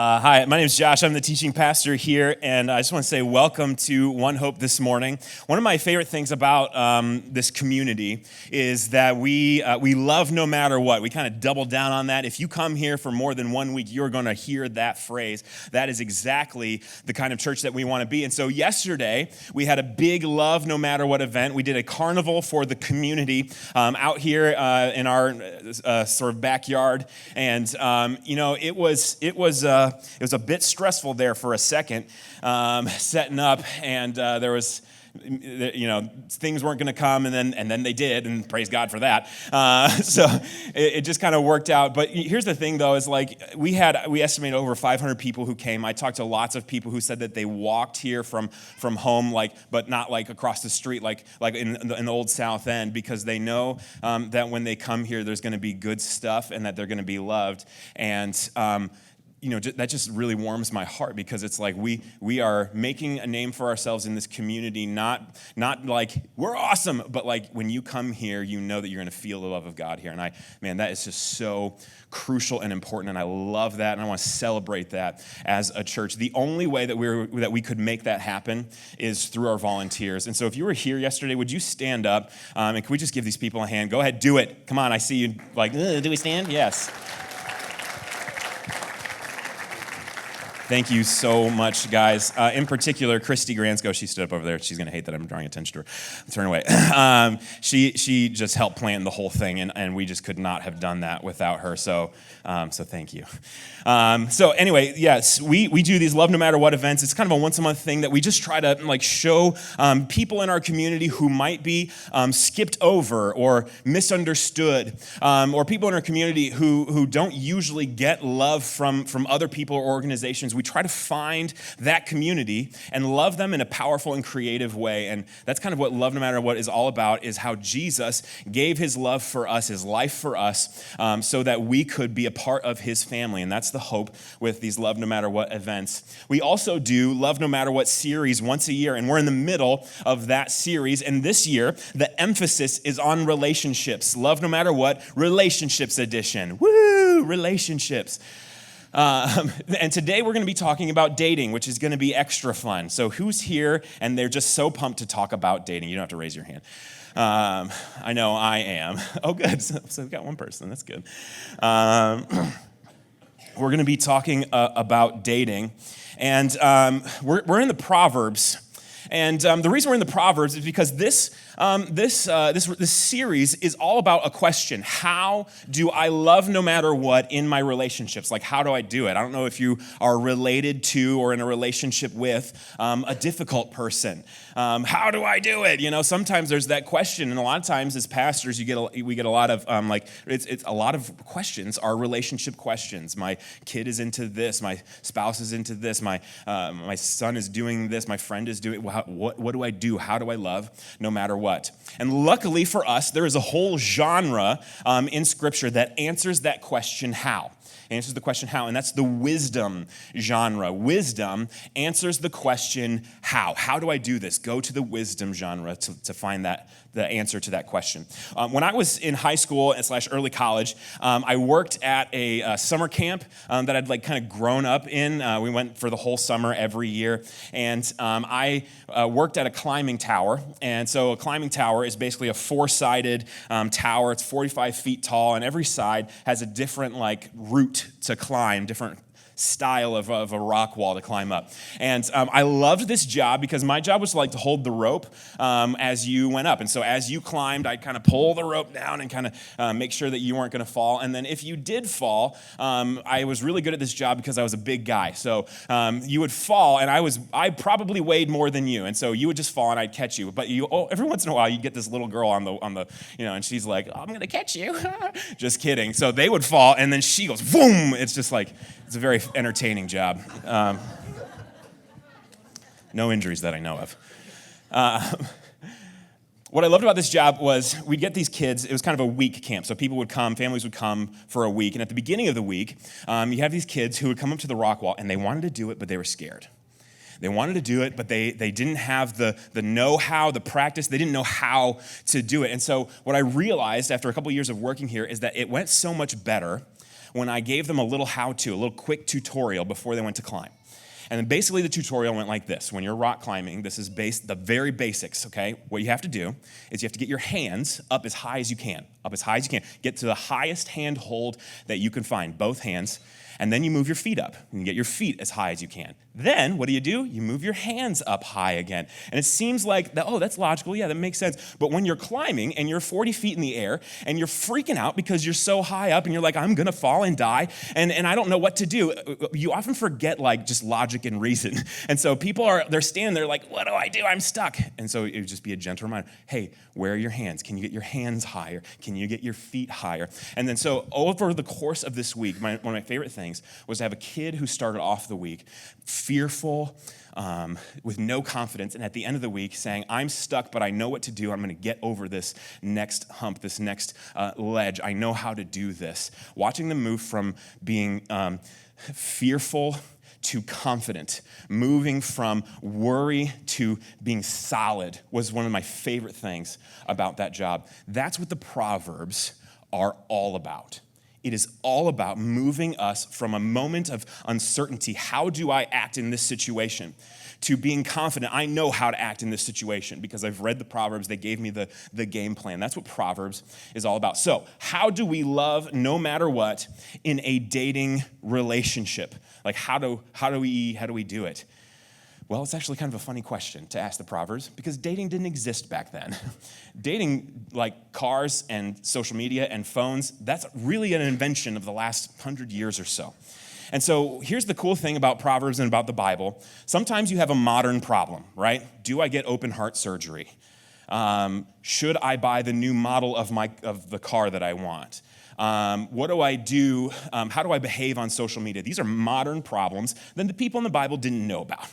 Hi, my name is Josh. I'm the teaching pastor here, and I just want to say welcome to One Hope this morning. One of my favorite things about this community is that we love no matter what. We kind of double down on that. If you come here for more than 1 week, you're going to hear that phrase. That is exactly the kind of church that we want to be. And so yesterday, we had a big love no matter what event. We did a carnival for the community out here in our sort of backyard, and it was a bit stressful there for a second, setting up, and there was, things weren't going to come, and then they did, and praise God for that. So it just kind of worked out. But here's the thing, though, is like we estimated over 500 people who came. I talked to lots of people who said that they walked here from home, but not like across the street, like in the old South End, because they know that when they come here, there's going to be good stuff and that they're going to be loved. And that just really warms my heart, because it's like we are making a name for ourselves in this community, not like we're awesome, but like when you come here, you know that you're going to feel the love of God here. And that is just so crucial and important, and I love that, and I want to celebrate that as a church. The only way that we could make that happen is through our volunteers. And so if you were here yesterday, would you stand up, and can we just give these people a hand? Go ahead, do it. Come on, I see you like, do we stand? Yes. Thank you so much, guys. In particular, Christy Gransko, she stood up over there. She's going to hate that I'm drawing attention to her. Turn away. She just helped plan the whole thing, and we just could not have done that without her. So thank you. So anyway, yes, we do these Love No Matter What events. It's kind of a once-a-month thing that we just try to show people in our community who might be skipped over or misunderstood, or people in our community who don't usually get love from other people or organizations. We try to find that community and love them in a powerful and creative way. And that's kind of what Love No Matter What is all about, is how Jesus gave his love for us, his life for us, so that we could be a part of his family. And that's the hope with these Love No Matter What events. We also do Love No Matter What series once a year, and we're in the middle of that series. And this year, the emphasis is on relationships. Love No Matter What, Relationships Edition. Woo! Relationships. And today we're going to be talking about dating, which is going to be extra fun. So who's here and they're just so pumped to talk about dating? You don't have to raise your hand. I know I am. Oh, good. So we've got one person. That's good. We're going to be talking about dating. And we're in the Proverbs. And the reason we're in the Proverbs is because this series is all about a question. How do I love no matter what in my relationships? Like, how do I do it? I don't know if you are related to or in a relationship with a difficult person. How do I do it? Sometimes there's that question, and a lot of times as pastors, we get a lot of it's a lot of questions are relationship questions. My kid is into this. My spouse is into this. My son is doing this. My friend is doing. What do I do? How do I love no matter what? And luckily for us, there is a whole genre in Scripture that answers that question, how. Answers the question how, and that's the wisdom genre. Wisdom answers the question how. How do I do this? Go to the wisdom genre to find the answer to that question. When I was in high school / early college, I worked at a summer camp that I'd kind of grown up in. We went for the whole summer every year, and I worked at a climbing tower. And so a climbing tower is basically a 4-sided tower. It's 45 feet tall, and every side has a different route to climb, different style of a rock wall to climb up. And I loved this job because my job was to hold the rope as you went up. And so as you climbed, I'd kind of pull the rope down and kind of make sure that you weren't going to fall. And then if you did fall, I was really good at this job because I was a big guy. So you would fall, and I probably weighed more than you. And so you would just fall and I'd catch you. But every once in a while, you'd get this little girl on the and she's like, oh, I'm going to catch you. Just kidding. So they would fall, and then she goes, boom. It's just it's a very entertaining job. No injuries that I know of. What I loved about this job was we'd get these kids. It was kind of a week camp. So people would come, families would come for a week. And at the beginning of the week, you have these kids who would come up to the rock wall, and they wanted to do it, but they were scared. They wanted to do it, but they didn't have the know-how, the practice. They didn't know how to do it. And so what I realized after a couple of years of working here is that it went so much better when I gave them a little how-to, a little quick tutorial before they went to climb. And then basically the tutorial went like this. When you're rock climbing, this is the very basics, okay? What you have to do is you have to get your hands up as high as you can, Get to the highest hand hold that you can find, both hands, and then you move your feet up and you get your feet as high as you can. Then, what do? You move your hands up high again. And it seems like, that's logical, yeah, that makes sense. But when you're climbing and you're 40 feet in the air and you're freaking out because you're so high up and you're like, I'm gonna fall and die, and I don't know what to do, you often forget just logic and reason. And so they're standing there like, what do I do? I'm stuck. And so it would just be a gentle reminder, hey, where are your hands? Can you get your hands higher? Can you get your feet higher? And then so over the course of this week, one of my favorite things was to have a kid who started off the week fearful, with no confidence, and at the end of the week saying, I'm stuck, but I know what to do. I'm going to get over this next hump, this next ledge. I know how to do this. Watching them move from being fearful to confident, moving from worry to being solid was one of my favorite things about that job. That's what the Proverbs are all about. It is all about moving us from a moment of uncertainty, how do I act in this situation, to being confident, I know how to act in this situation because I've read the Proverbs, they gave me the game plan. That's what Proverbs is all about. So, how do we love no matter what in a dating relationship? Like how do we do it? Well, it's actually kind of a funny question to ask the Proverbs because dating didn't exist back then. Dating, like cars and social media and phones, that's really an invention of the last 100 years or so. And so here's the cool thing about Proverbs and about the Bible. Sometimes you have a modern problem, right? Do I get open heart surgery? Should I buy the new model of the car that I want? What do I do? How do I behave on social media? These are modern problems that the people in the Bible didn't know about.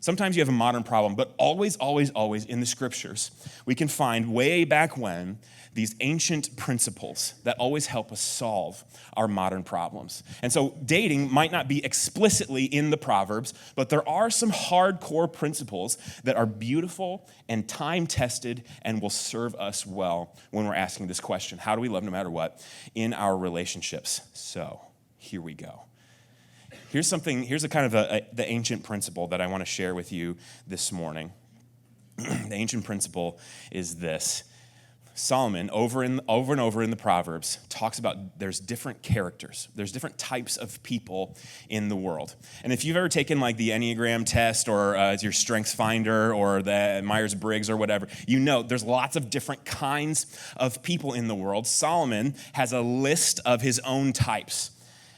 Sometimes you have a modern problem, but always, always, always in the scriptures, we can find way back when these ancient principles that always help us solve our modern problems. And so dating might not be explicitly in the Proverbs, but there are some hardcore principles that are beautiful and time-tested and will serve us well when we're asking this question, how do we love no matter what in our relationships? So here we go. Here's a kind of the ancient principle that I want to share with you this morning. The ancient principle is this. Solomon, over and over in the Proverbs, talks about there's different characters. There's different types of people in the world. And if you've ever taken like the Enneagram test or your Strengths Finder or the Myers-Briggs or whatever, you know there's lots of different kinds of people in the world. Solomon has a list of his own types.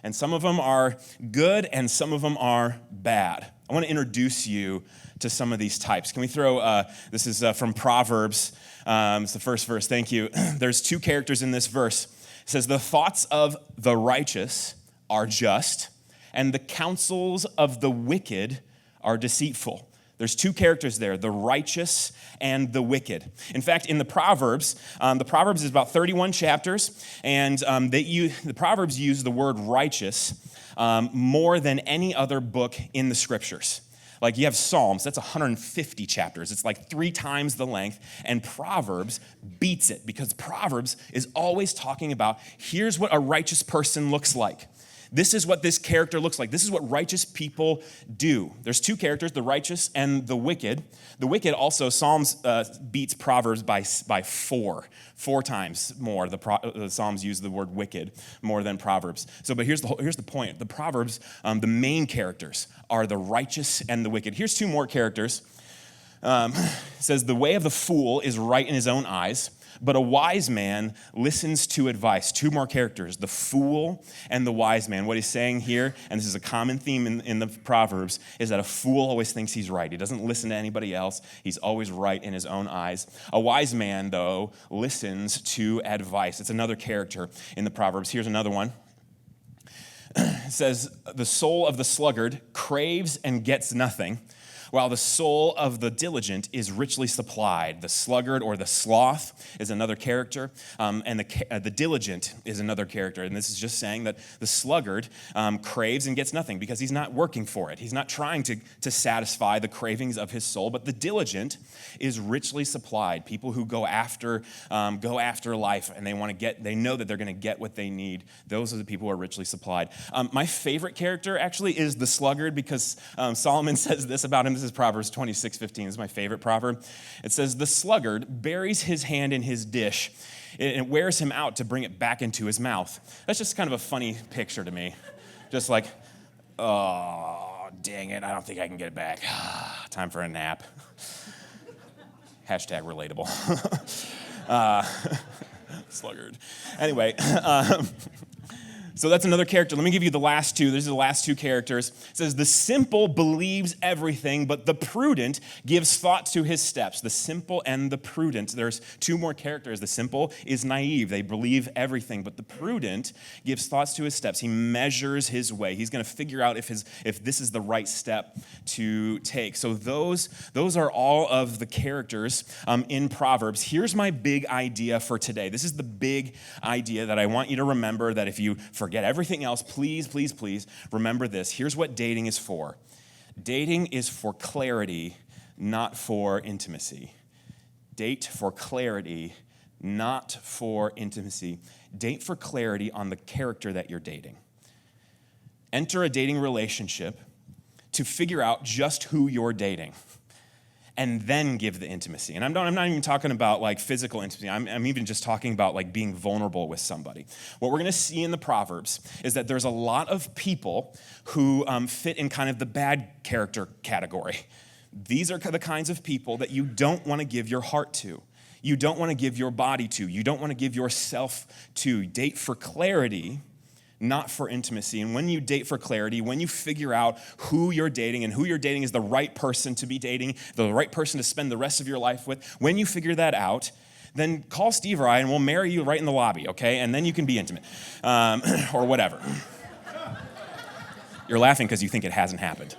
And some of them are good and some of them are bad. I want to introduce you to some of these types. Can we throw, this is from Proverbs. It's the first verse, thank you. There's two characters in this verse. It says, the thoughts of the righteous are just, and the counsels of the wicked are deceitful. There's two characters there, the righteous and the wicked. In fact, in the Proverbs is about 31 chapters, and the Proverbs use the word righteous more than any other book in the scriptures. Like you have Psalms, that's 150 chapters. It's like 3 times the length, and Proverbs beats it because Proverbs is always talking about here's what a righteous person looks like. This is what this character looks like. This is what righteous people do. There's two characters, the righteous and the wicked. The wicked also, Psalms beats Proverbs by 4 times more. The Psalms use the word wicked more than Proverbs. But here's the point. The Proverbs, the main characters are the righteous and the wicked. Here's 2 more characters. It says, the way of the fool is right in his own eyes, but a wise man listens to advice. 2 more characters, the fool and the wise man. What he's saying here, and this is a common theme in the Proverbs, is that a fool always thinks he's right. He doesn't listen to anybody else. He's always right in his own eyes. A wise man, though, listens to advice. It's another character in the Proverbs. Here's another one. It says, the soul of the sluggard craves and gets nothing, while the soul of the diligent is richly supplied. The sluggard or the sloth is another character, and the diligent is another character. And this is just saying that the sluggard craves and gets nothing because he's not working for it. He's not trying to satisfy the cravings of his soul, but the diligent is richly supplied. People who go after life and they know that they're going to get what they need. Those are the people who are richly supplied. My favorite character actually is the sluggard because Solomon says this about him. This is Proverbs 26:15. This is my favorite proverb. It says, the sluggard buries his hand in his dish. It wears him out to bring it back into his mouth. That's just kind of a funny picture to me. Just like, oh, dang it, I don't think I can get it back. Time for a nap. Hashtag relatable. Sluggard. Anyway, so that's another character. Let me give you the last two. These are the last two characters. It says, the simple believes everything, but the prudent gives thought to his steps. The simple and the prudent. There's two more characters. The simple is naive. They believe everything, but the prudent gives thoughts to his steps. He measures his way. He's going to figure out if this is the right step to take. So those are all of the characters in Proverbs. Here's my big idea for today. This is the big idea that I want you to remember, that if you forget everything else, please, please, please remember this. Here's what dating is for. Dating is for clarity, not for intimacy. Date for clarity, not for intimacy. Date for clarity on the character that you're dating. Enter a dating relationship to figure out just who you're dating, and then give the intimacy. And I'm not even talking about like physical intimacy. I'm even just talking about like being vulnerable with somebody. What we're going to see in the Proverbs is that there's a lot of people who fit in kind of the bad character category. These are the kinds of people that you don't want to give your heart to. You don't want to give your body to. You don't want to give yourself to. Date for clarity, not for intimacy. And when you date for clarity, when you figure out who you're dating and who you're dating is the right person to be dating, the right person to spend the rest of your life with, when you figure that out, then call Steve or I and we'll marry you right in the lobby, okay? And then you can be intimate, or whatever. You're laughing because you think it hasn't happened.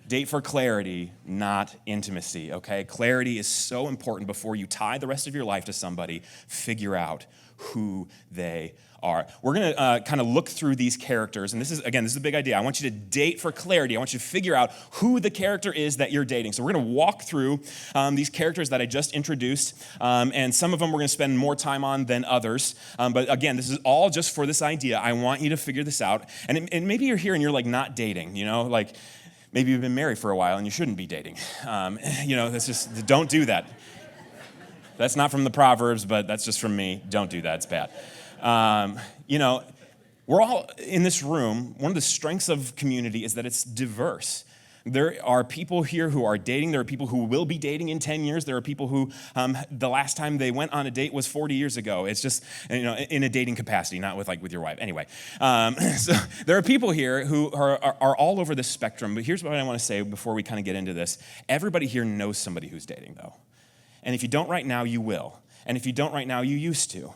Date for clarity, not intimacy, okay? Clarity is so important before you tie the rest of your life to somebody. Figure out who they are. We're going to kind of look through these characters, and this is a big idea. I want you to date for clarity. I want you to figure out who the character is that you're dating. So we're going to walk through these characters that I just introduced, and some of them we're going to spend more time on than others. But again, this is all just for this idea. I want you to figure this out. And maybe you're here and you're like not dating, like maybe you've been married for a while and you shouldn't be dating. That's just, don't do that. That's not from the Proverbs, but that's just from me. Don't do that. It's bad. We're all in this room. One of the strengths of community is that it's diverse. There are people here who are dating. There are people who will be dating in 10 years. There are people who the last time they went on a date was 40 years ago. It's just, in a dating capacity, not with your wife. Anyway, so there are people here who are all over the spectrum. But here's what I want to say before we kind of get into this. Everybody here knows somebody who's dating, though. And if you don't right now, you will. And if you don't right now, you used to.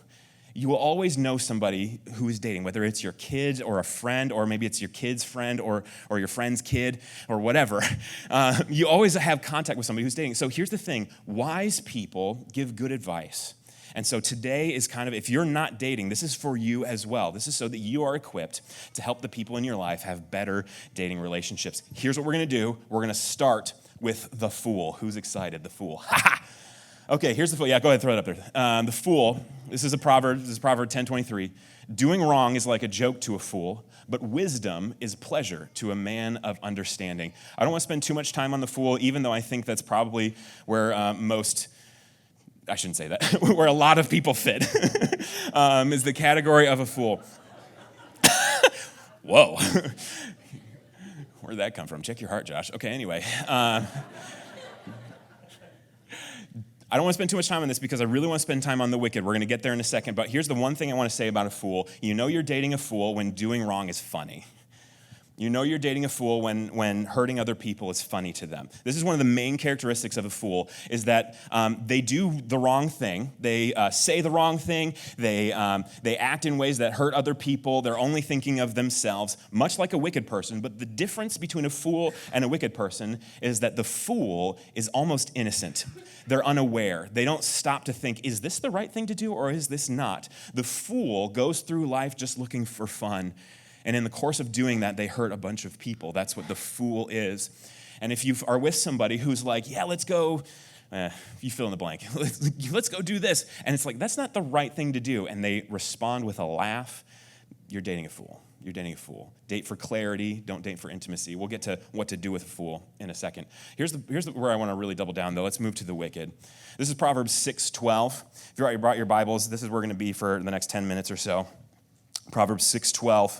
You will always know somebody who is dating, whether it's your kid or a friend, or maybe it's your kid's friend or your friend's kid or whatever. You always have contact with somebody who's dating. So here's the thing. Wise people give good advice. And so today is kind of, if you're not dating, this is for you as well. This is so that you are equipped to help the people in your life have better dating relationships. Here's what we're going to do. We're going to start with the fool. Who's excited? The fool. Okay, here's the fool. Yeah, go ahead, throw it up there. The fool, this is Proverb 10:23. Doing wrong is like a joke to a fool, but wisdom is pleasure to a man of understanding. I don't want to spend too much time on the fool, even though I think that's probably where I shouldn't say that, where a lot of people fit, is the category of a fool. Whoa. Where'd that come from? Check your heart, Josh. Okay, anyway. I don't want to spend too much time on this because I really want to spend time on the wicked. We're going to get there in a second. But here's the one thing I want to say about a fool. You know you're dating a fool when doing wrong is funny. You know you're dating a fool when hurting other people is funny to them. This is one of the main characteristics of a fool, is that they do the wrong thing. They say the wrong thing. They act in ways that hurt other people. They're only thinking of themselves, much like a wicked person. But the difference between a fool and a wicked person is that the fool is almost innocent. They're unaware. They don't stop to think, is this the right thing to do or is this not? The fool goes through life just looking for fun. And in the course of doing that, they hurt a bunch of people. That's what the fool is. And if you are with somebody who's like, yeah, let's go, you fill in the blank, let's go do this. And it's like, that's not the right thing to do. And they respond with a laugh. You're dating a fool. You're dating a fool. Date for clarity. Don't date for intimacy. We'll get to what to do with a fool in a second. Here's where I want to really double down, though. Let's move to the wicked. This is Proverbs 6:12. If you already brought your Bibles, this is where we're going to be for the next 10 minutes or so. Proverbs 6:12.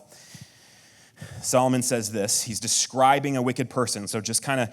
Solomon says this. He's describing a wicked person. So just kind of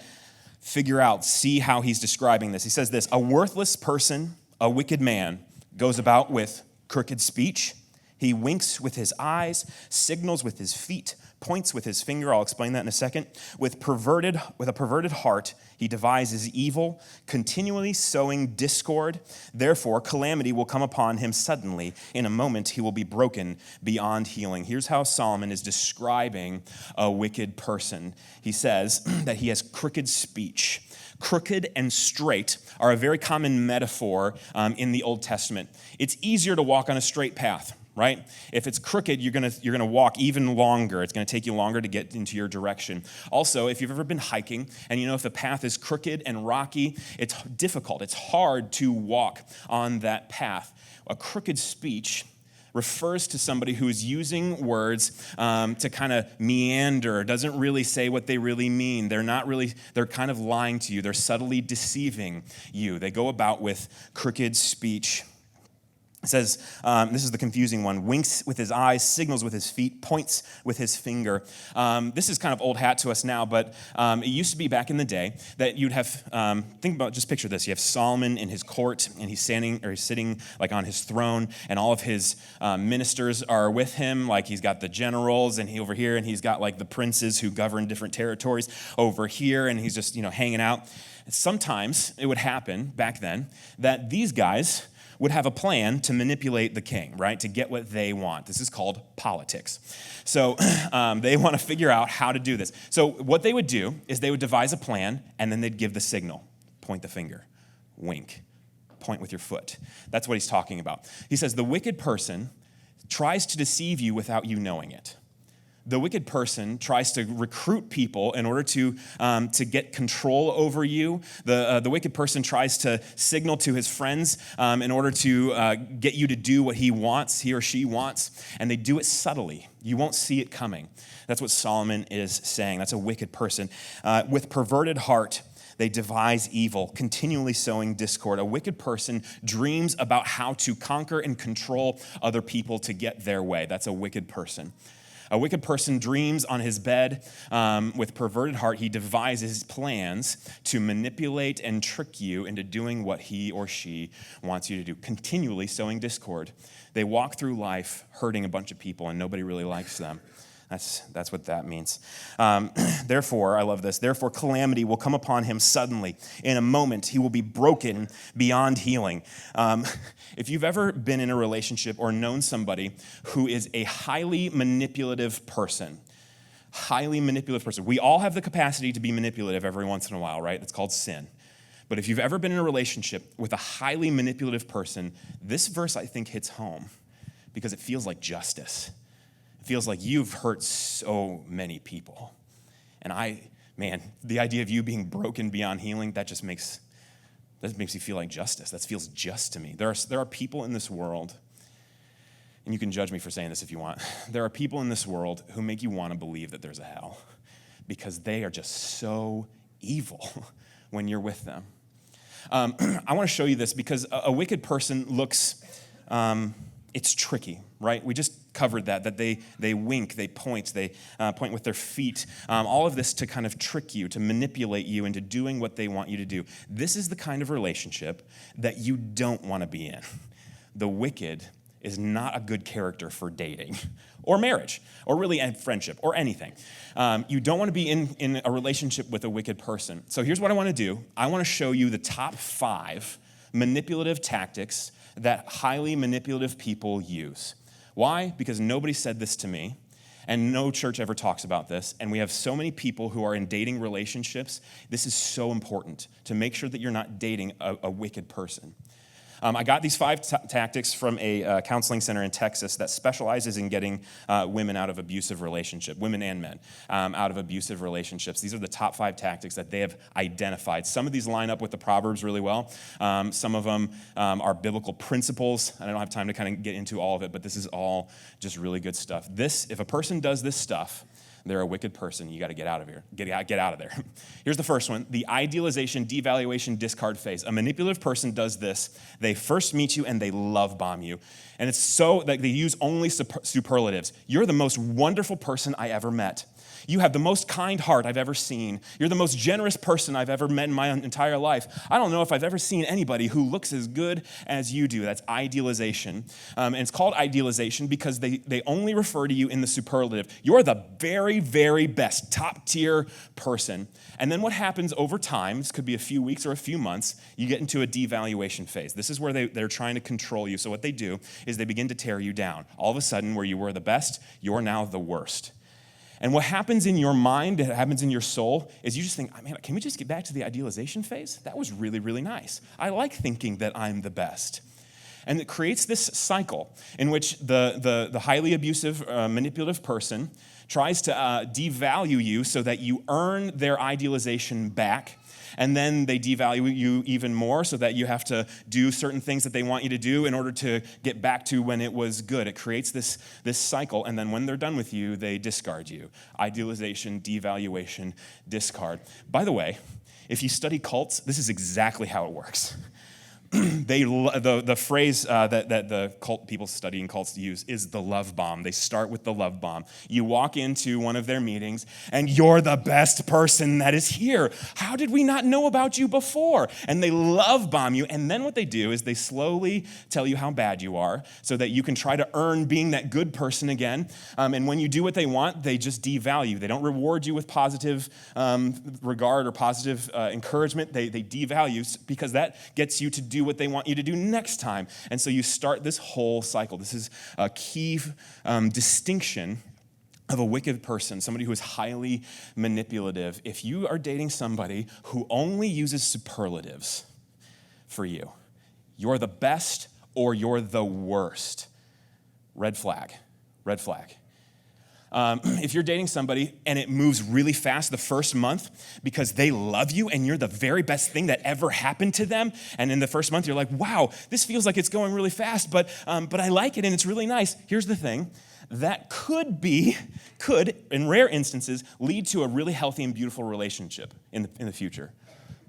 see how he's describing this. He says this: a worthless person, a wicked man, goes about with crooked speech. He winks with his eyes, signals with his feet, points with his finger. I'll explain that in a second. With a perverted heart, he devises evil, continually sowing discord. Therefore, calamity will come upon him suddenly. In a moment, he will be broken beyond healing. Here's how Solomon is describing a wicked person. He says that he has crooked speech. Crooked and straight are a very common metaphor in the Old Testament. It's easier to walk on a straight path, right? If it's crooked, you're gonna walk even longer. It's gonna take you longer to get into your direction. Also, if you've ever been hiking and you know if the path is crooked and rocky, it's difficult. It's hard to walk on that path. A crooked speech refers to somebody who's using words to kind of meander, doesn't really say what they really mean. They're kind of lying to you. They're subtly deceiving you. They go about with crooked speech. It says, this is the confusing one, winks with his eyes, signals with his feet, points with his finger. This is kind of old hat to us now, but it used to be back in the day that you'd have, just picture this. You have Solomon in his court, and he's sitting like on his throne, and all of his ministers are with him. Like he's got the generals and over here, and he's got like the princes who govern different territories over here, and he's just, hanging out. Sometimes it would happen back then that these guys would have a plan to manipulate the king, right, to get what they want. This is called politics. So they want to figure out how to do this. So what they would do is they would devise a plan, and then they'd give the signal. Point the finger, wink, point with your foot. That's what he's talking about. He says the wicked person tries to deceive you without you knowing it. The wicked person tries to recruit people in order to get control over you. The wicked person tries to signal to his friends in order to get you to do what he or she wants, and they do it subtly. You won't see it coming. That's what Solomon is saying. That's a wicked person. With perverted heart, they devise evil, continually sowing discord. A wicked person dreams about how to conquer and control other people to get their way. That's a wicked person. A wicked person dreams on his bed with perverted heart. He devises plans to manipulate and trick you into doing what he or she wants you to do, continually sowing discord. They walk through life hurting a bunch of people, and nobody really likes them. That's what that means. Therefore, I love this. Therefore, calamity will come upon him suddenly. In a moment, he will be broken beyond healing. If you've ever been in a relationship or known somebody who is a highly manipulative person, we all have the capacity to be manipulative every once in a while, right? It's called sin. But if you've ever been in a relationship with a highly manipulative person, this verse, I think, hits home because it feels like justice. Feels like you've hurt so many people. And the idea of you being broken beyond healing, that makes you feel like justice. That feels just to me. There are people in this world, and you can judge me for saying this if you want. There are people in this world who make you want to believe that there's a hell because they are just so evil when you're with them. I want to show you this because a wicked person looks, it's tricky, right? We just covered that they wink, they point with their feet, all of this to kind of trick you, to manipulate you into doing what they want you to do. This is the kind of relationship that you don't want to be in. The wicked is not a good character for dating or marriage, or really friendship, or anything. You don't want to be in a relationship with a wicked person. So here's what I want to do. I want to show you the top 5 manipulative tactics that highly manipulative people use. Why? Because nobody said this to me, and no church ever talks about this, and we have so many people who are in dating relationships. This is so important to make sure that you're not dating a wicked person. I got these 5 tactics from a counseling center in Texas that specializes in getting women out of abusive relationships, women and men, out of abusive relationships. These are the top 5 tactics that they have identified. Some of these line up with the Proverbs really well. Some of them are biblical principles. I don't have time to kind of get into all of it, but this is all just really good stuff. If a person does this stuff, they're a wicked person. You got to get out of here. Get out of there. Here's the first one, the idealization, devaluation, discard phase. A manipulative person does this. They first meet you and they love bomb you. And it's so that they use only superlatives. You're the most wonderful person I ever met. You have the most kind heart I've ever seen. You're the most generous person I've ever met in my entire life. I don't know if I've ever seen anybody who looks as good as you do. That's idealization. And it's called idealization because they only refer to you in the superlative. You're the very, very best, top tier person. And then what happens over time, this could be a few weeks or a few months, you get into a devaluation phase. This is where they're trying to control you. So what they do is they begin to tear you down. All of a sudden, where you were the best, you're now the worst. And what happens in your mind, it happens in your soul, is you just think, man, can we just get back to the idealization phase? That was really, really nice. I like thinking that I'm the best. And it creates this cycle in which the highly abusive, manipulative person tries to devalue you so that you earn their idealization back. And then they devalue you even more so that you have to do certain things that they want you to do in order to get back to when it was good. It creates this cycle, and then when they're done with you, they discard you. Idealization, devaluation, discard. By the way, if you study cults, this is exactly how it works. The phrase that the cult people studying cults use is the love bomb. They start with the love bomb. You walk into one of their meetings, and you're the best person that is here. How did we not know about you before? And they love bomb you. And then what they do is they slowly tell you how bad you are so that you can try to earn being that good person again. And when you do what they want, they just devalue. They don't reward you with positive regard or positive encouragement. They devalue because that gets you to do what they want you to do next time. And so you start this whole cycle. This is a key distinction of a wicked person, somebody who is highly manipulative. If you are dating somebody who only uses superlatives for you, you're the best or you're the worst. Red flag. Red flag. If you're dating somebody and it moves really fast the first month because they love you and you're the very best thing that ever happened to them, and in the first month you're like, wow, this feels like it's going really fast, but I like it and it's really nice. Here's the thing. That could, in rare instances, lead to a really healthy and beautiful relationship in the future.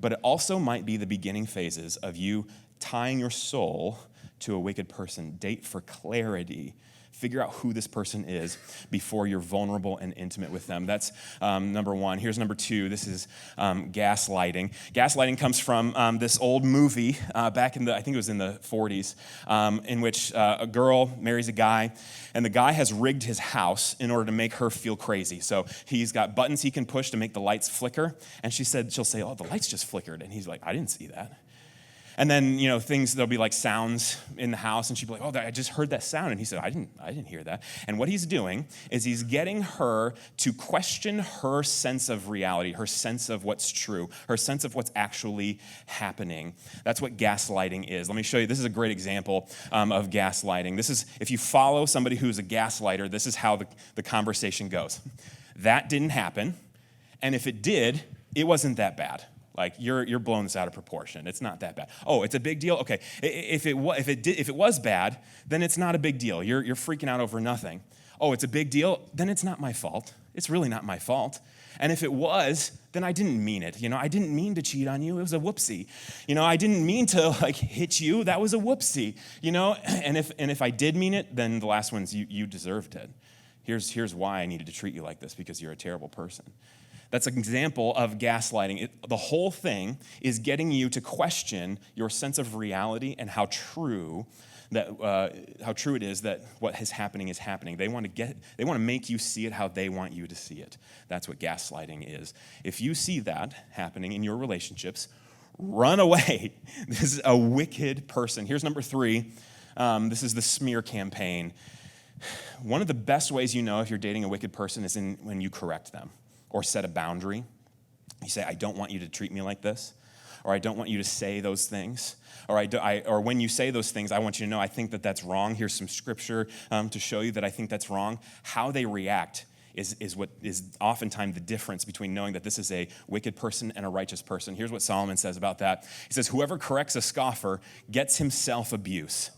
But it also might be the beginning phases of you tying your soul to a wicked person. Date for clarity. Figure out who this person is before you're vulnerable and intimate with them. That's number one. Here's number two. This is gaslighting. Gaslighting comes from this old movie back in I think it was in the 40s, in which a girl marries a guy, and the guy has rigged his house in order to make her feel crazy. So he's got buttons he can push to make the lights flicker, and she'll say, oh, the lights just flickered. And he's like, I didn't see that. And then, there'll be like sounds in the house, and she'd be like, oh, I just heard that sound. And he said, I didn't hear that. And what he's doing is he's getting her to question her sense of reality, her sense of what's true, her sense of what's actually happening. That's what gaslighting is. Let me show you. This is a great example of gaslighting. This is, if you follow somebody who's a gaslighter, this is how the conversation goes. That didn't happen. And if it did, it wasn't that bad. Like, you're blowing this out of proportion. It's not that bad. Oh, it's a big deal? Okay. If it was bad, then it's not a big deal. You're freaking out over nothing. Oh, it's a big deal? Then it's not my fault. It's really not my fault. And if it was, then I didn't mean it. I didn't mean to cheat on you. It was a whoopsie. I didn't mean to hit you. That was a whoopsie. And if I did mean it, then the last one's you deserved it. Here's why I needed to treat you like this, because you're a terrible person. That's an example of gaslighting. The whole thing is getting you to question your sense of reality and how true how true it is that what is happening is happening. They want to make you see it how they want you to see it. That's what gaslighting is. If you see that happening in your relationships, run away. This is a wicked person. Here's number 3. This is the smear campaign. One of the best ways you know if you're dating a wicked person is when you correct them or set a boundary. You say, I don't want you to treat me like this, or I don't want you to say those things, or when you say those things, I want you to know I think that that's wrong. Here's some scripture to show you that I think that's wrong. How they react is what is oftentimes the difference between knowing that this is a wicked person and a righteous person. Here's what Solomon says about that. He says, whoever corrects a scoffer gets himself abuse,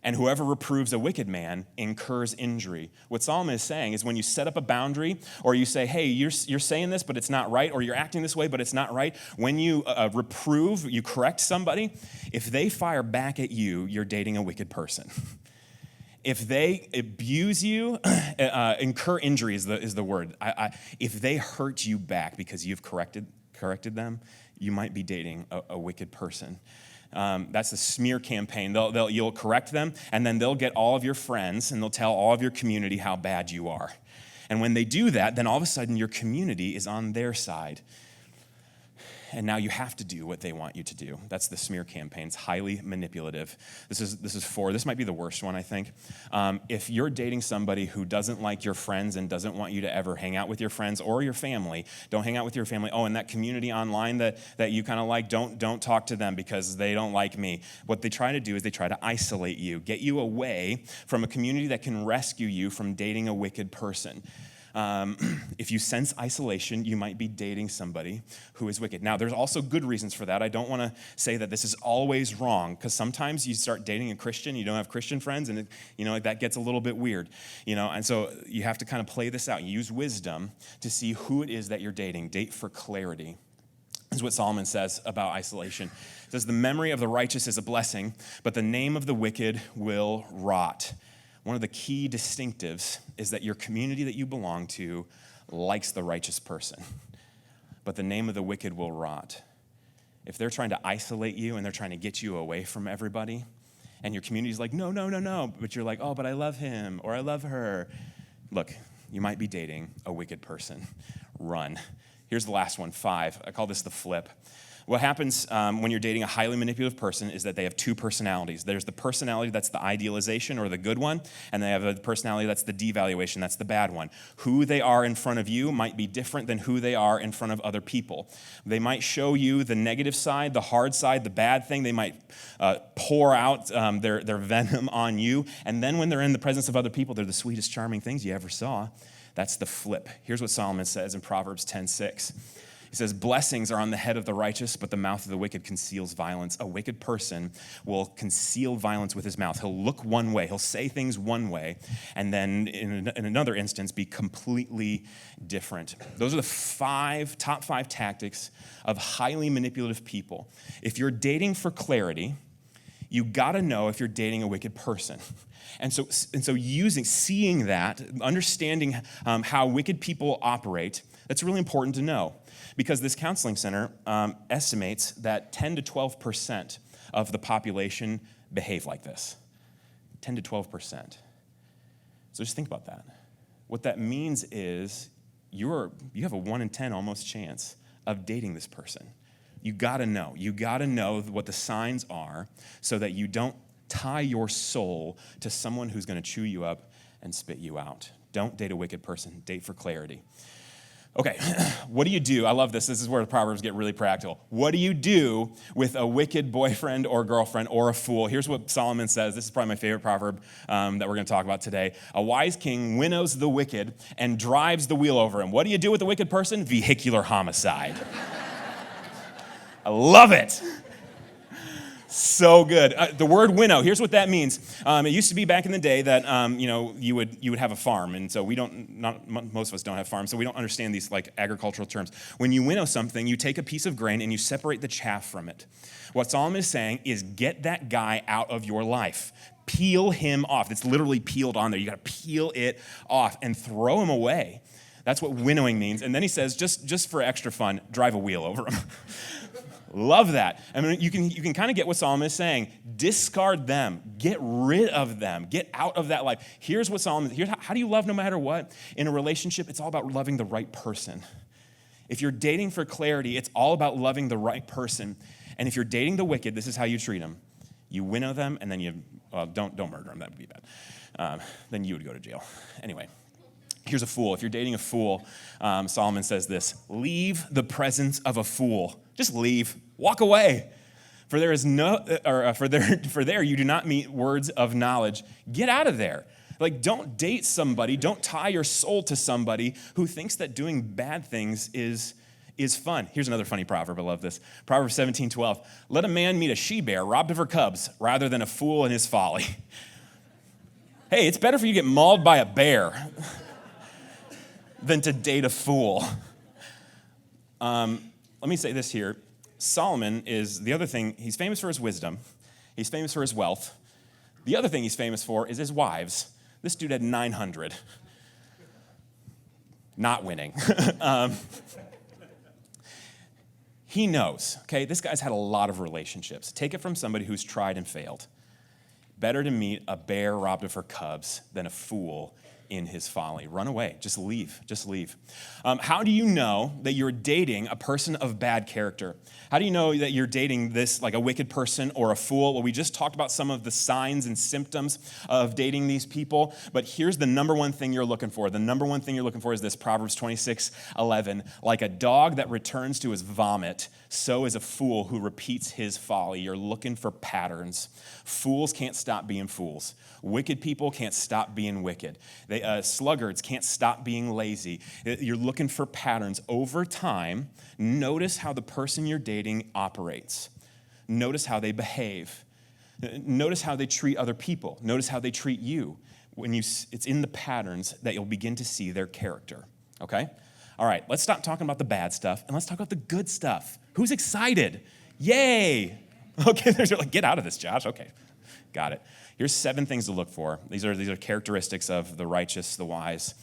and whoever reproves a wicked man incurs injury. What Solomon is saying is when you set up a boundary, or you say, hey, you're saying this, but it's not right, or you're acting this way, but it's not right, when you reprove, you correct somebody, if they fire back at you, you're dating a wicked person. If they abuse you, incur injury is the word. If they hurt you back because you've corrected them, you might be dating a wicked person. That's the smear campaign. You'll correct them, and then they'll get all of your friends, and they'll tell all of your community how bad you are. And when they do that, then all of a sudden your community is on their side. And now you have to do what they want you to do. That's the smear campaign. It's highly manipulative. This might be the worst one, I think. If you're dating somebody who doesn't like your friends and doesn't want you to ever hang out with your friends or your family, don't hang out with your family. Oh, and that community online that you kind of like, don't talk to them because they don't like me. What they try to do is they try to isolate you, get you away from a community that can rescue you from dating a wicked person. If you sense isolation, you might be dating somebody who is wicked. Now, there's also good reasons for that. I don't want to say that this is always wrong, because sometimes you start dating a Christian, you don't have Christian friends, and that gets a little bit weird. And so you have to kind of play this out. Use wisdom to see who it is that you're dating. Date for clarity. This is what Solomon says about isolation. He says, the memory of the righteous is a blessing, but the name of the wicked will rot. One of the key distinctives is that your community that you belong to likes the righteous person, but the name of the wicked will rot. If they're trying to isolate you and they're trying to get you away from everybody, and your community's like, no, but you're like, oh, but I love him or I love her. Look, you might be dating a wicked person. Run. Here's the last one, 5. I call this the flip. What happens when you're dating a highly manipulative person is that they have 2 personalities. There's the personality that's the idealization or the good one, and they have a personality that's the devaluation, that's the bad one. Who they are in front of you might be different than who they are in front of other people. They might show you the negative side, the hard side, the bad thing. They might pour out their venom on you, and then when they're in the presence of other people, they're the sweetest, charming things you ever saw. That's the flip. Here's what Solomon says in Proverbs 10:6. He says, blessings are on the head of the righteous, but the mouth of the wicked conceals violence. A wicked person will conceal violence with his mouth. He'll look one way. He'll say things one way, and then in another instance be completely different. Those are the top 5 tactics of highly manipulative people. If you're dating for clarity, you got to know if you're dating a wicked person. And so seeing that, understanding how wicked people operate, that's really important to know. Because this counseling center estimates that 10 to 12% of the population behave like this. 10 to 12%. So just think about that. What that means is you have a 1 in 10 almost chance of dating this person. You gotta know. You gotta know what the signs are so that you don't tie your soul to someone who's gonna chew you up and spit you out. Don't date a wicked person. Date for clarity. Okay, what do you do? I love this. This is where the Proverbs get really practical. What do you do with a wicked boyfriend or girlfriend or a fool? Here's what Solomon says. This is probably my favorite proverb that we're going to talk about today. A wise king winnows the wicked and drives the wheel over him. What do you do with a wicked person? Vehicular homicide. I love it. So good. The word winnow, here's what that means. It used to be back in the day that you would have a farm, and so most of us don't have farms, so we don't understand these like agricultural terms. When you winnow something, you take a piece of grain and you separate the chaff from it. What Solomon is saying is get that guy out of your life. Peel him off. It's literally peeled on there. You got to peel it off and throw him away. That's what winnowing means. And then he says, just for extra fun, drive a wheel over him. Love that. I mean, you can kind of get what Solomon is saying. Discard them. Get rid of them. Get out of that life. Here's what here's how do you love no matter what? In a relationship, it's all about loving the right person. If you're dating for clarity, it's all about loving the right person. And if you're dating the wicked, this is how you treat them. You winnow them, and then don't murder them. That would be bad. Then you would go to jail. Anyway, here's a fool. If you're dating a fool, Solomon says this: leave the presence of a fool. Just leave. Walk away. For there you do not meet words of knowledge. Get out of there. Like, don't date somebody, don't tie your soul to somebody who thinks that doing bad things is fun. Here's another funny proverb. I love this. Proverbs 17:12. Let a man meet a she-bear robbed of her cubs rather than a fool in his folly. Hey, it's better for you to get mauled by a bear than to date a fool. Let me say this here. Solomon is the other thing. He's famous for his wisdom. He's famous for his wealth. The other thing he's famous for is his wives. This dude had 900. Not winning. He knows, okay? This guy's had a lot of relationships. Take it from somebody who's tried and failed. Better to meet a bear robbed of her cubs than a fool in his folly. Run away. Just leave. Just leave. How do you know that you're dating a person of bad character? How do you know that you're dating this, like a wicked person or a fool? Well, we just talked about some of the signs and symptoms of dating these people, but here's the number one thing you're looking for. The number one thing you're looking for is this: Proverbs 26:11. Like a dog that returns to his vomit, so is a fool who repeats his folly. You're looking for patterns. Fools can't stop being fools. Wicked people can't stop being wicked. Sluggards can't stop being lazy. You're looking for patterns. Over time, notice how the person you're dating operates. Notice how they behave. Notice how they treat other people. Notice how they treat you. It's in the patterns that you'll begin to see their character, okay? All right, let's stop talking about the bad stuff, and let's talk about the good stuff. Who's excited? Yay! Okay, there's like, get out of this, Josh. Okay, got it. Here's 7 things to look for. These are characteristics of the righteous, the wise,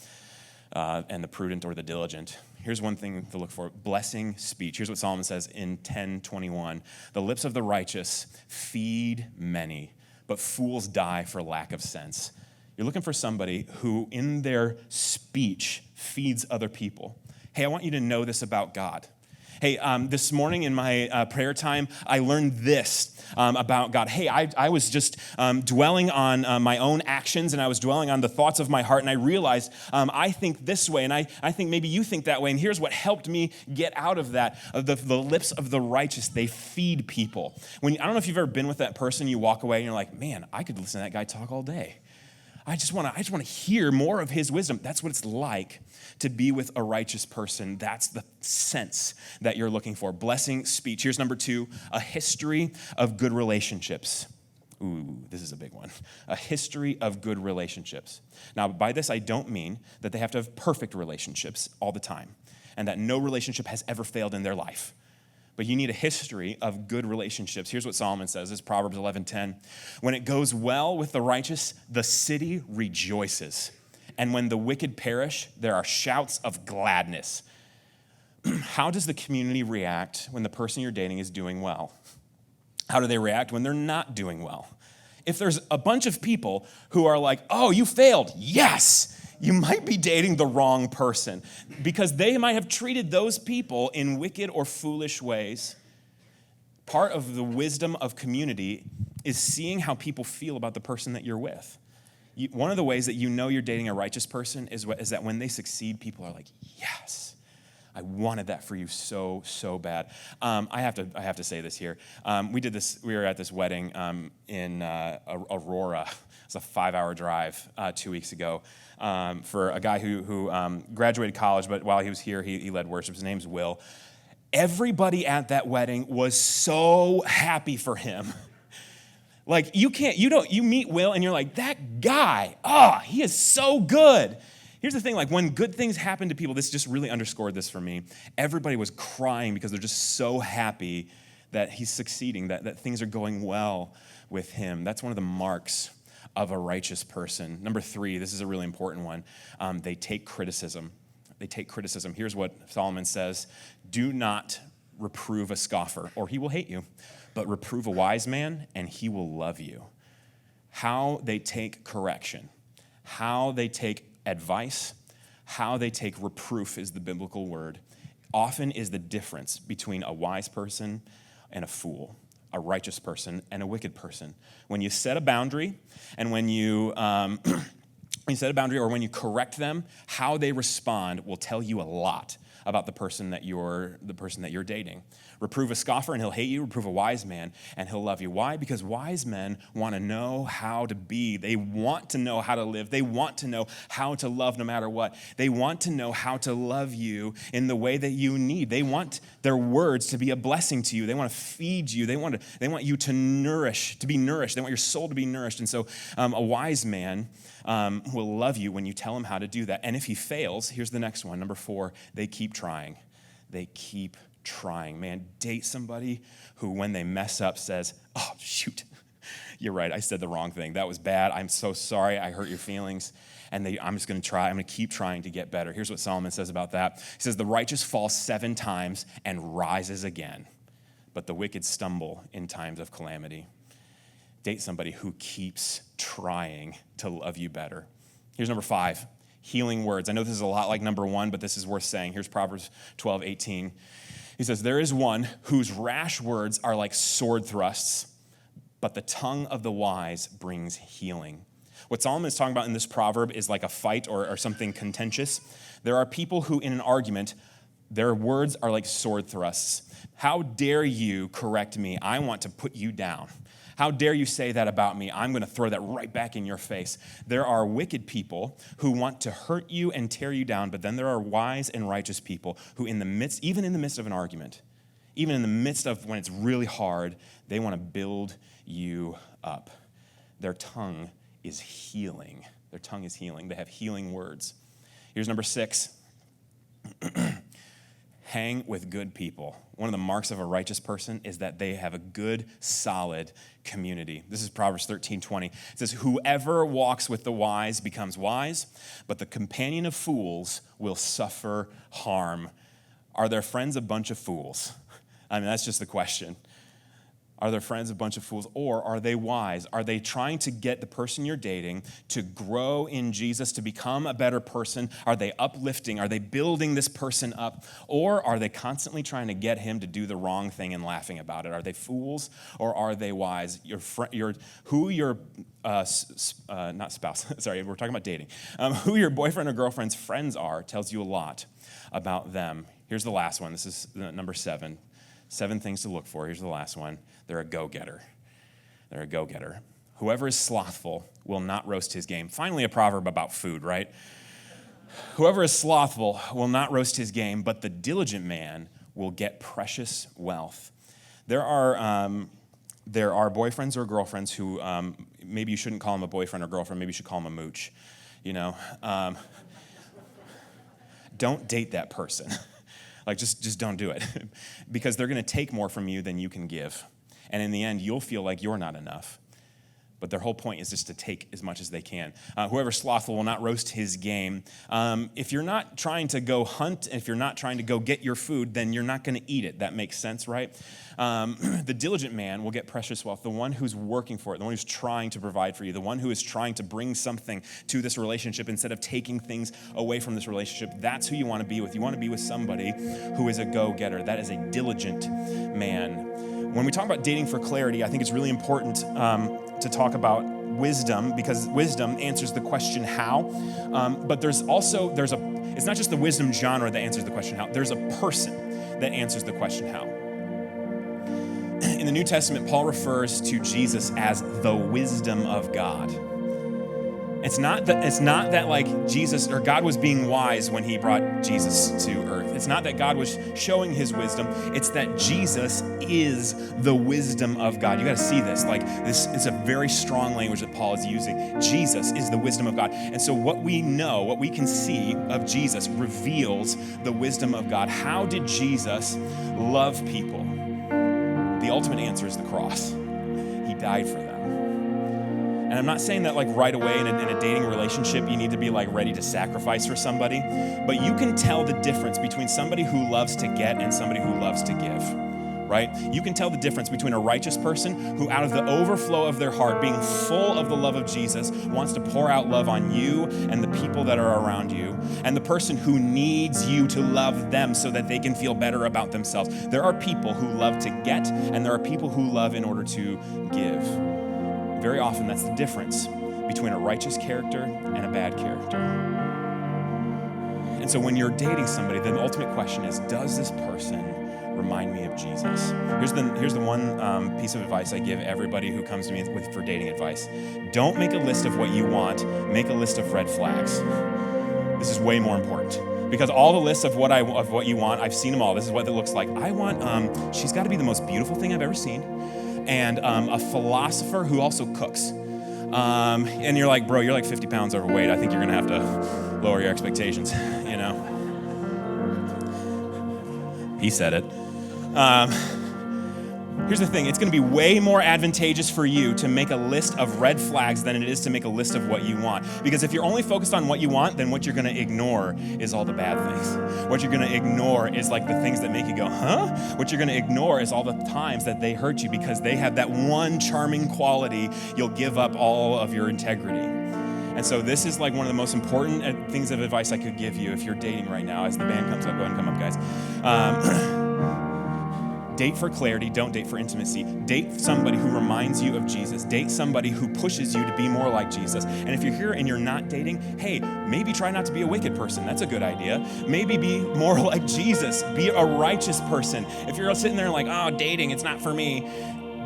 and the prudent or the diligent. Here's one thing to look for: blessing speech. Here's what Solomon says in 10:21. The lips of the righteous feed many, but fools die for lack of sense. You're looking for somebody who in their speech feeds other people. Hey, I want you to know this about God. Hey, this morning in my prayer time, I learned this about God. Hey, I was just dwelling on my own actions, and I was dwelling on the thoughts of my heart, and I realized I think this way, and I think maybe you think that way, and here's what helped me get out of that. The lips of the righteous, they feed people. I don't know if you've ever been with that person, you walk away, and you're like, man, I could listen to that guy talk all day. I just want to hear more of his wisdom. That's what it's like to be with a righteous person. That's the sense that you're looking for. Blessing speech. Here's number 2, a history of good relationships. Ooh, this is a big one. A history of good relationships. Now, by this, I don't mean that they have to have perfect relationships all the time and that no relationship has ever failed in their life. But you need a history of good relationships. Here's what Solomon says. It's Proverbs 11:10. When it goes well with the righteous, the city rejoices. And when the wicked perish, there are shouts of gladness. How does the community react when the person you're dating is doing well? How do they react when they're not doing well? If there's a bunch of people who are like, oh, you failed, yes, you might be dating the wrong person because they might have treated those people in wicked or foolish ways. Part of the wisdom of community is seeing how people feel about the person that you're with. One of the ways that you know you're dating a righteous person is that when they succeed, people are like, yes, I wanted that for you so, so bad. I have to say this here. We were at this wedding in Aurora. It's a 5-hour drive 2 weeks ago for a guy who graduated college, but while he was here, he led worship. His name's Will. Everybody at that wedding was so happy for him. Like, you meet Will and you're like, that guy, he is so good. Here's the thing, like when good things happen to people, this just really underscored this for me. Everybody was crying because they're just so happy that he's succeeding, that things are going well with him. That's one of the marks of a righteous person. Number 3, this is a really important one. They take criticism. They take criticism. Here's what Solomon says. Do not reprove a scoffer, or he will hate you. But reprove a wise man, and he will love you. How they take correction, how they take advice, how they take reproof is the biblical word, often is the difference between a wise person and a fool, a righteous person and a wicked person. When you set a boundary, and when you set a boundary or when you correct them, how they respond will tell you a lot about the person that you're dating. Reprove a scoffer and he'll hate you. Reprove a wise man and he'll love you. Why? Because wise men want to know how to be. They want to know how to live. They want to know how to love no matter what. They want to know how to love you in the way that you need. They want their words to be a blessing to you. They want to feed you. They want you to be nourished. They want your soul to be nourished. And so a wise man will love you when you tell him how to do that. And if he fails, here's the next one. Number 4, they keep trying. They keep trying. Man, date somebody who, when they mess up, says, oh, shoot, you're right, I said the wrong thing. That was bad. I'm so sorry. I hurt your feelings. And I'm just going to try. I'm going to keep trying to get better. Here's what Solomon says about that. He says, the righteous falls 7 times and rises again, but the wicked stumble in times of calamity. Date somebody who keeps trying to love you better. Here's number 5, healing words. I know this is a lot like number 1, but this is worth saying. Here's Proverbs 12:18. He says, there is one whose rash words are like sword thrusts, but the tongue of the wise brings healing. What Solomon is talking about in this proverb is like a fight or something contentious. There are people who, in an argument, their words are like sword thrusts. How dare you correct me? I want to put you down. How dare you say that about me? I'm going to throw that right back in your face. There are wicked people who want to hurt you and tear you down, but then there are wise and righteous people who even in the midst of an argument, even in the midst of when it's really hard, they want to build you up. Their tongue is healing. Their tongue is healing. They have healing words. Here's number 6. Hang with good people. One of the marks of a righteous person is that they have a good, solid community. This is Proverbs 13:20. It says, whoever walks with the wise becomes wise, but the companion of fools will suffer harm. Are their friends a bunch of fools? I mean, that's just the question. Are their friends a bunch of fools, or are they wise? Are they trying to get the person you're dating to grow in Jesus, to become a better person? Are they uplifting? Are they building this person up? Or are they constantly trying to get him to do the wrong thing and laughing about it? Are they fools, or are they wise? Who your sorry, we're talking about dating. Who your boyfriend or girlfriend's friends are tells you a lot about them. Here's the last one. This is number 7. 7 things to look for. Here's the last one. They're a go-getter. They're a go-getter. Whoever is slothful will not roast his game. Finally, a proverb about food, right? Whoever is slothful will not roast his game, but the diligent man will get precious wealth. There are boyfriends or girlfriends who, maybe you shouldn't call him a boyfriend or girlfriend, maybe you should call him a mooch, Don't date that person. Like, just don't do it because they're going to take more from you than you can give. And in the end, you'll feel like you're not enough. But their whole point is just to take as much as they can. Whoever's slothful will not roast his game. If you're not trying to go hunt, if you're not trying to go get your food, then you're not going to eat it. That makes sense, right? The diligent man will get precious wealth, the one who's working for it, the one who's trying to provide for you, the one who is trying to bring something to this relationship instead of taking things away from this relationship. That's who you want to be with. You want to be with somebody who is a go-getter. That is a diligent man. When we talk about dating for clarity, I think it's really important to talk about wisdom, because wisdom answers the question how. But it's not just the wisdom genre that answers the question how. There's a person that answers the question how. In the New Testament, Paul refers to Jesus as the wisdom of God. It's not that like Jesus or God was being wise when he brought Jesus to earth. It's not that God was showing his wisdom. It's that Jesus is the wisdom of God. You got to see this. Like, this is a very strong language that Paul is using. Jesus is the wisdom of God. And so what we know, what we can see of Jesus reveals the wisdom of God. How did Jesus love people? The ultimate answer is the cross. He died for them. And I'm not saying that like right away in a dating relationship, you need to be like ready to sacrifice for somebody, but you can tell the difference between somebody who loves to get and somebody who loves to give, right? You can tell the difference between a righteous person who out of the overflow of their heart, being full of the love of Jesus, wants to pour out love on you and the people that are around you, and the person who needs you to love them so that they can feel better about themselves. There are people who love to get, and there are people who love in order to give. Very often, that's the difference between a righteous character and a bad character. And so when you're dating somebody, the ultimate question is, does this person remind me of Jesus? Here's the one piece of advice I give everybody who comes to me for dating advice. Don't make a list of what you want, make a list of red flags. This is way more important. Because all the lists of what you want, I've seen them all. This is what it looks like. I want, she's got to be the most beautiful thing I've ever seen, and a philosopher who also cooks. And you're like, bro, you're like 50 pounds overweight. I think you're going to have to lower your expectations, you know? He said it. Here's the thing. It's going to be way more advantageous for you to make a list of red flags than it is to make a list of what you want. Because if you're only focused on what you want, then what you're going to ignore is all the bad things. What you're going to ignore is like the things that make you go, huh? What you're going to ignore is all the times that they hurt you because they have that one charming quality. You'll give up all of your integrity. And so this is like one of the most important things of advice I could give you if you're dating right now. As the band comes up, go ahead and come up, guys. Date for clarity, don't date for intimacy. Date somebody who reminds you of Jesus. Date somebody who pushes you to be more like Jesus. And if you're here and you're not dating, hey, maybe try not to be a wicked person. That's a good idea. Maybe be more like Jesus. Be a righteous person. If you're sitting there like, oh, dating, it's not for me,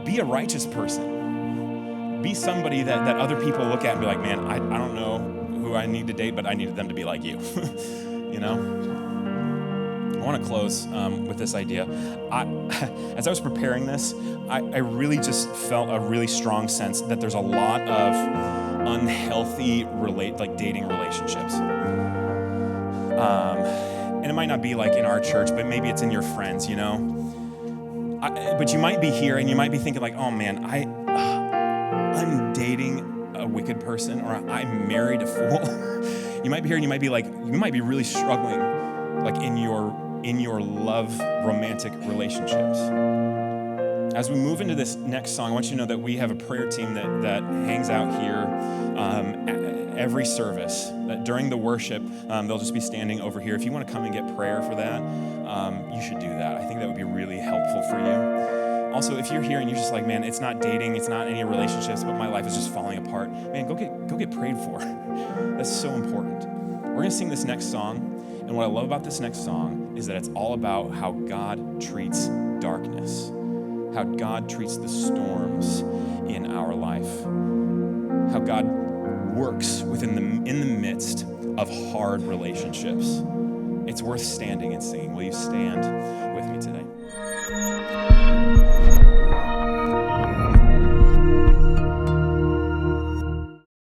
be a righteous person. Be somebody that other people look at and be like, man, I don't know who I need to date, but I needed them to be like you, you know? I want to close with this idea. As I was preparing this, I really just felt a really strong sense that there's a lot of unhealthy dating relationships. And it might not be like in our church, but maybe it's in your friends, you know? But you might be here and you might be thinking like, oh man, I'm dating a wicked person, or I married a fool. You might be here and you might be like, you might be really struggling like in your love romantic relationships. As we move into this next song, I want you to know that we have a prayer team that hangs out here every service. That during the worship, they'll just be standing over here. If you want to come and get prayer for that, you should do that. I think that would be really helpful for you. Also, if you're here and you're just like, man, it's not dating, it's not any relationships, but my life is just falling apart, man, go get prayed for. That's so important. We're going to sing this next song. And what I love about this next song is that it's all about how God treats darkness, how God treats the storms in our life, how God works in the midst of hard relationships. It's worth standing and singing. Will you stand with me today?